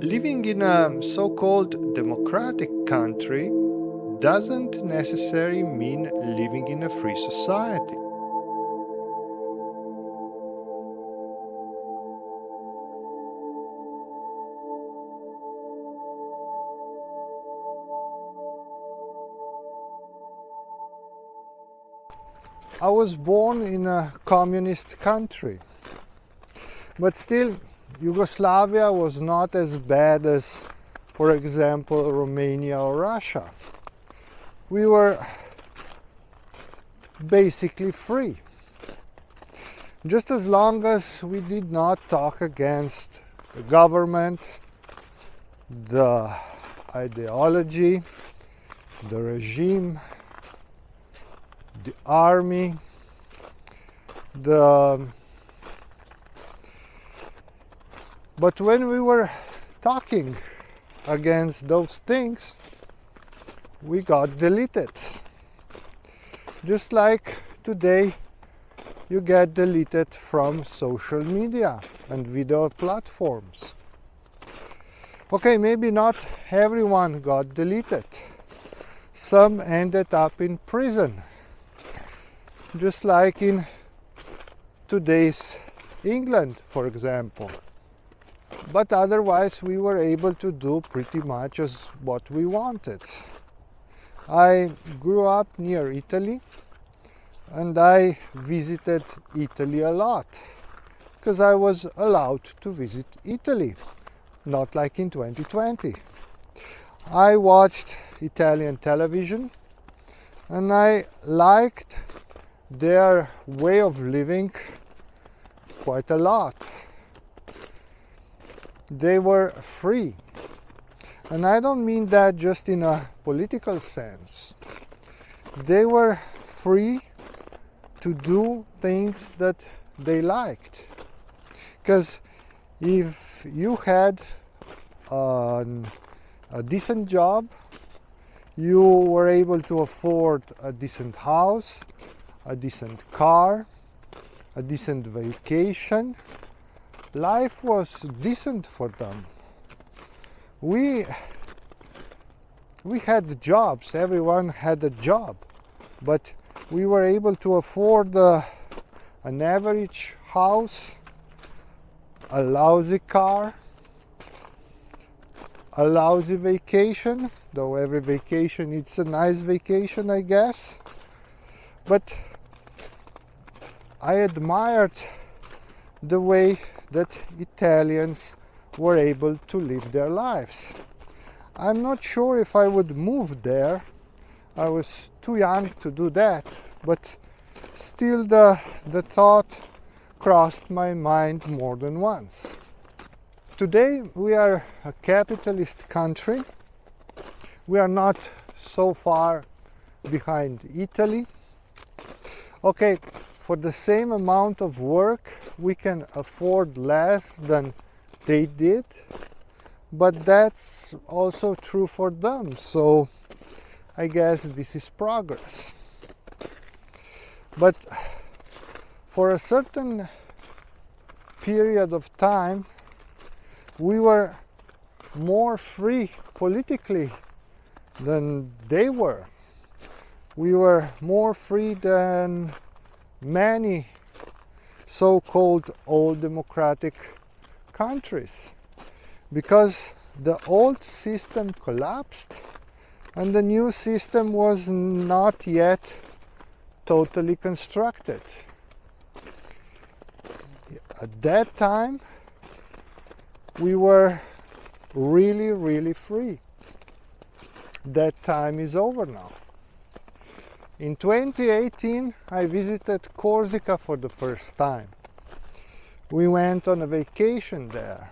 Living in a so-called democratic country doesn't necessarily mean living in a free society. I was born in a communist country, but still Yugoslavia was not as bad as, for example, Romania or Russia. We were basically free, just as long as we did not talk against the government, the ideology, the regime, the army, but when we were talking against those things, we got deleted. Just like today you get deleted from social media and video platforms. Okay, maybe not everyone got deleted. Some ended up in prison, just like in today's England, for example. But otherwise we were able to do pretty much as what we wanted. I grew up near Italy and I visited Italy a lot because I was allowed to visit Italy, not like in 2020. I watched Italian television and I liked their way of living quite a lot. They were free. And I don't mean that just in a political sense. They were free to do things that they liked. Because if you had a decent job, you were able to afford a decent house, a decent car, a decent vacation. Life was decent for them. We had jobs, everyone had a job, but we were able to afford an average house, a lousy car, a lousy vacation, though every vacation it's a nice vacation, I guess. But I admired the way that Italians were able to live their lives. I'm not sure if I would move there. I was too young to do that, but still the thought crossed my mind more than once. Today we are a capitalist country. We are not so far behind Italy. Okay, for the same amount of work we can afford less than they did, but that's also true for them, so I guess this is progress. But for a certain period of time we were more free politically than they were. We were more free than many so-called old democratic countries, because the old system collapsed and the new system was not yet totally constructed. At that time we were really free. That time is over now. In 2018 I visited Corsica for the first time. We went on a vacation there.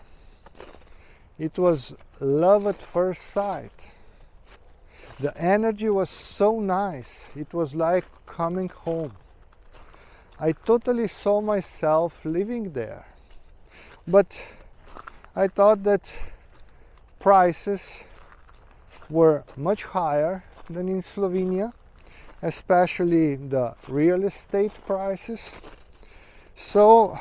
It was love at first sight. The energy was so nice. It was like coming home. I totally saw myself living there. But I thought that prices were much higher than in Slovenia, especially the real estate prices. So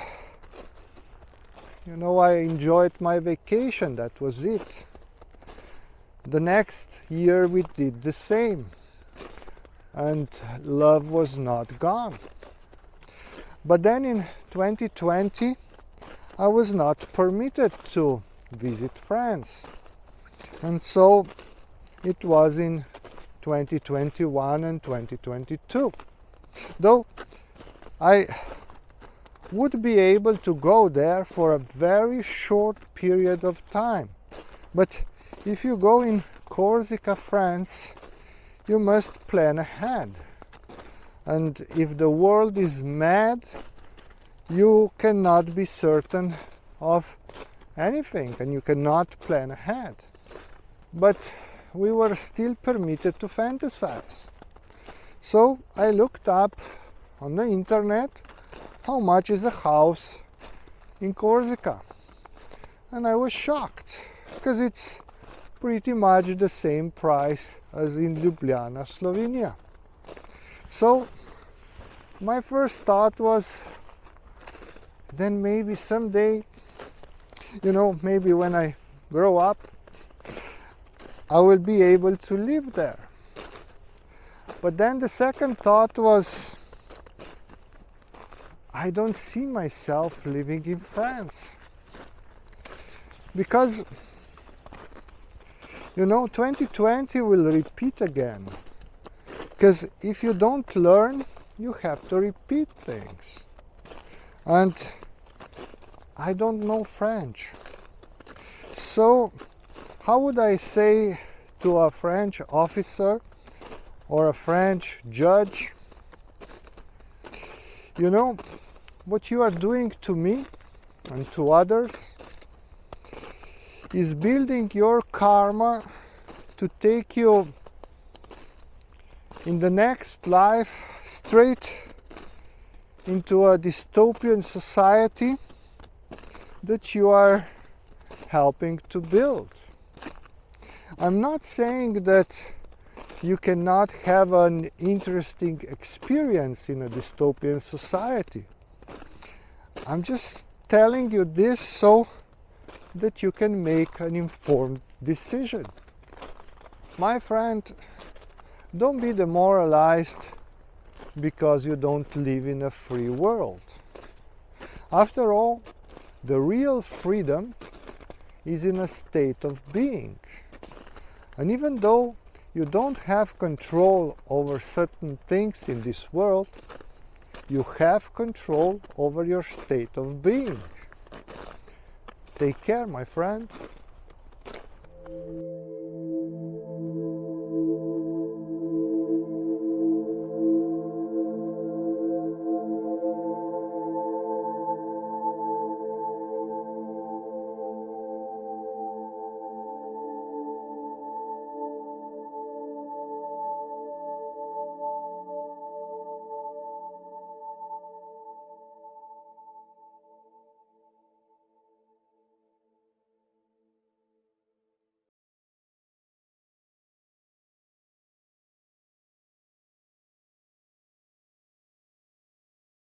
I enjoyed my vacation, that was it. The next year we did the same, and love was not gone. But then in 2020, I was not permitted to visit France. And so it was in 2021 and 2022. Though I would be able to go there for a very short period of time. But if you go in Corsica, France, you must plan ahead. And if the world is mad, you cannot be certain of anything and you cannot plan ahead. But we were still permitted to fantasize. So I looked up on the internet how much is a house in Corsica. And I was shocked, because it's pretty much the same price as in Ljubljana, Slovenia. So my first thought was, then maybe someday, maybe when I grow up, I will be able to live there. But then the second thought was, I don't see myself living in France. Because, 2020 will repeat again. Because if you don't learn, you have to repeat things. And I don't know French. So, how would I say to a French officer or a French judge, what you are doing to me and to others is building your karma to take you in the next life straight into a dystopian society that you are helping to build. I'm not saying that you cannot have an interesting experience in a dystopian society. I'm just telling you this so that you can make an informed decision. My friend, don't be demoralized because you don't live in a free world. After all, the real freedom is in a state of being. And even though you don't have control over certain things in this world, you have control over your state of being. Take care, my friend.